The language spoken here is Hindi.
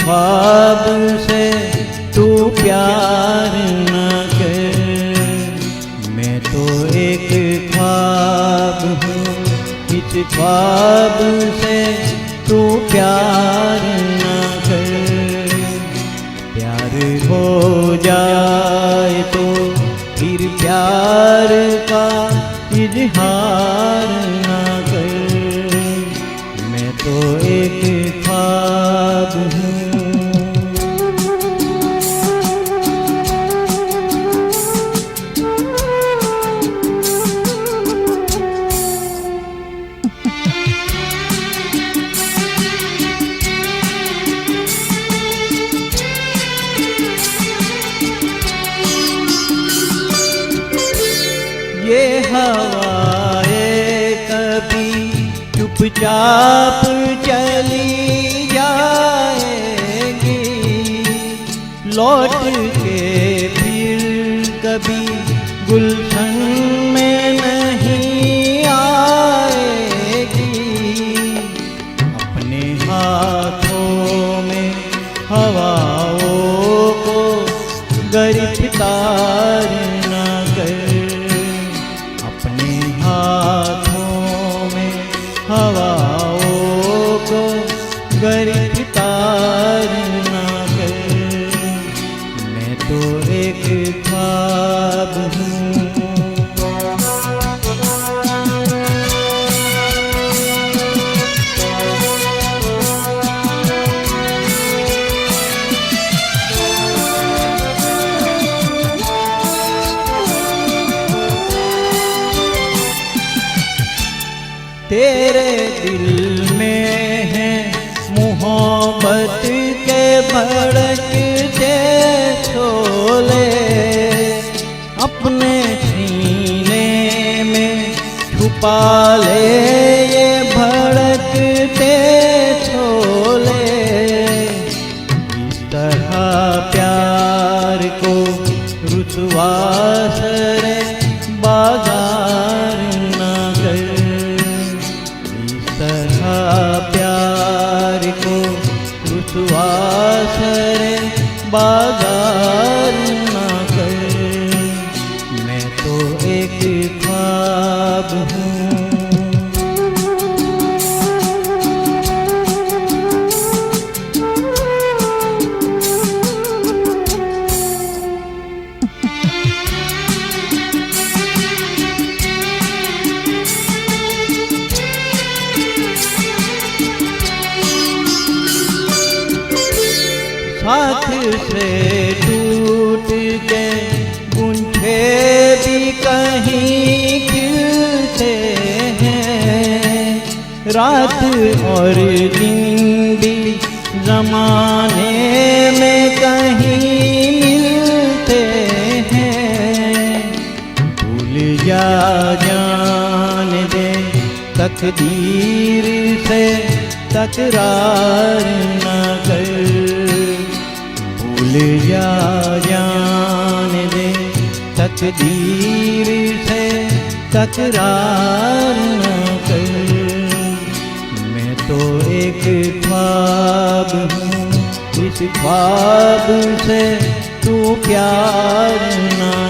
ख्वाब से तू प्यार न कर। मैं तो एक ख्वाब हूँ, इस ख्वाब से तू प्यार न कर। प्यार हो जाए तो फिर प्यार का इजहार न कर। मैं तो एक ख्वाब हूँ। ये हवाएं कभी चुपचाप चली जाएगी, लौट के फिर कभी गुलशन में नहीं आएगी। अपने हाथों में हवाओं को गिरफ्तार न कर। अपने हाथों में हवाओं को गिरफ्तार न कर। मैं तो एक ख्वाब हूँ। तेरे दिल में है मोहब्बत के भड़कते शोले, अपने सीने में छुपा ले ये भड़कते शोले। इस तरह प्यार को रुसवा सरे बाजार न कर। प्यार को रुसवा सरे बाजार न कर। मैं तो एक ख्वाब हूँ। हाथ से टूट के गुंठे भी कहीं खिलते हैं। रात और दिन भी ज़माने में कहीं मिलते हैं। भूल जा जान दे तकदीर से तकरार न कर। भूल जा जान दे तकदीर से तकरार न कर। मैं तो एक ख्वाब हूँ, इस ख्वाब से तू प्यार न